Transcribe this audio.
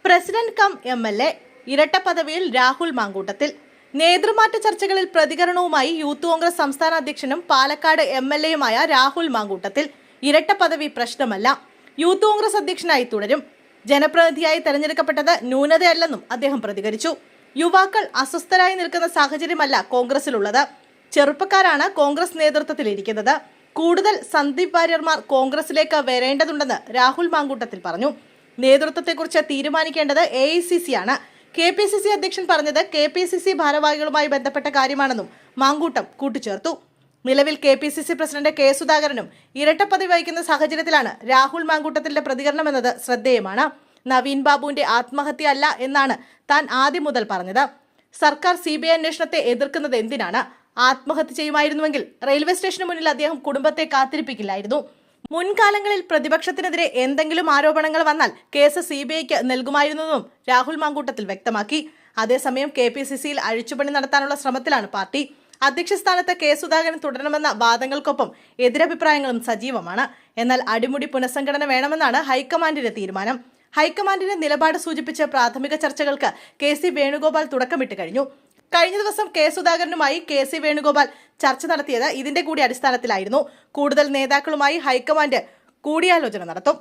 President come MLA ഇരട്ട പദവിയിൽ രാഹുൽ മാങ്കൂട്ടത്തിൽ. നേതൃമാറ്റ ചർച്ചകളിൽ പ്രതികരണവുമായി യൂത്ത് കോൺഗ്രസ് സംസ്ഥാന അധ്യക്ഷനും പാലക്കാട് MLAയുമായ രാഹുൽ മാങ്കൂട്ടത്തിൽ. ഇരട്ട പദവി പ്രശ്നമല്ല, യൂത്ത് കോൺഗ്രസ് അധ്യക്ഷനായി തുടരും. ജനപ്രതിനിധിയായി തെരഞ്ഞെടുക്കപ്പെട്ടത് ന്യൂനതയല്ലെന്നും അദ്ദേഹം പ്രതികരിച്ചു. യുവാക്കൾ അസ്വസ്ഥരായി നിൽക്കുന്ന സാഹചര്യമല്ല കോൺഗ്രസിലുള്ളത്. ചെറുപ്പക്കാരാണ് കോൺഗ്രസ് നേതൃത്വത്തിലിരിക്കുന്നത്. കൂടുതൽ സന്ദീപ് വാര്യർമാർ കോൺഗ്രസിലേക്ക് വരേണ്ടതുണ്ടെന്ന് രാഹുൽ മാങ്കൂട്ടത്തിൽ പറഞ്ഞു. നേതൃത്വത്തെക്കുറിച്ച് തീരുമാനിക്കേണ്ടത് AICC ആണ്. KPCC അധ്യക്ഷൻ പറഞ്ഞത് KPCC ഭാരവാഹികളുമായി ബന്ധപ്പെട്ട കാര്യമാണെന്നും മാങ്കൂട്ടം കൂട്ടിച്ചേർത്തു. നിലവിൽ KPCC പ്രസിഡന്റ് K സുധാകരനും ഇരട്ടപ്പദവി വഹിക്കുന്ന സാഹചര്യത്തിലാണ് രാഹുൽ മാങ്കൂട്ടത്തിന്റെ പ്രതികരണമെന്നത് ശ്രദ്ധേയമാണ്. നവീൻ ബാബുവിന്റെ ആത്മഹത്യ അല്ല എന്നാണ് താൻ ആദ്യം മുതൽ പറഞ്ഞത്. സർക്കാർ CBI അന്വേഷണത്തെ എതിർക്കുന്നത് എന്തിനാണ്? ആത്മഹത്യ ചെയ്യുമായിരുന്നുവെങ്കിൽ റെയിൽവേ സ്റ്റേഷന് മുന്നിൽ അദ്ദേഹം കുടുംബത്തെ കാത്തിരിപ്പിക്കില്ലായിരുന്നു. മുൻകാലങ്ങളിൽ പ്രതിപക്ഷത്തിനെതിരെ എന്തെങ്കിലും ആരോപണങ്ങൾ വന്നാൽ കേസ് CBIക്ക് നൽകുമായിരുന്നെന്നും രാഹുൽ മാങ്കൂട്ടത്തിൽ വ്യക്തമാക്കി. അതേസമയം KPCCയിൽ അഴിച്ചുപണി നടത്താനുള്ള ശ്രമത്തിലാണ് പാർട്ടി. അധ്യക്ഷ സ്ഥാനത്ത് K സുധാകരൻ തുടരണമെന്ന വാദങ്ങൾക്കൊപ്പം എതിരഭിപ്രായങ്ങളും സജീവമാണ്. എന്നാൽ അടിമുടി പുനഃസംഘടന വേണമെന്നാണ് ഹൈക്കമാൻഡിന്റെ തീരുമാനം. ഹൈക്കമാൻഡിന്റെ നിലപാട് സൂചിപ്പിച്ച് പ്രാഥമിക ചർച്ചകൾക്ക് KC വേണുഗോപാൽ തുടക്കമിട്ട് കഴിഞ്ഞു. കഴിഞ്ഞ ദിവസം K സുധാകരനുമായി KC വേണുഗോപാൽ ചർച്ച നടത്തിയത് ഇതിന്റെ കൂടി അടിസ്ഥാനത്തിലായിരുന്നു. കൂടുതൽ നേതാക്കളുമായി ഹൈക്കമാൻഡ് കൂടിയാലോചന നടത്തും.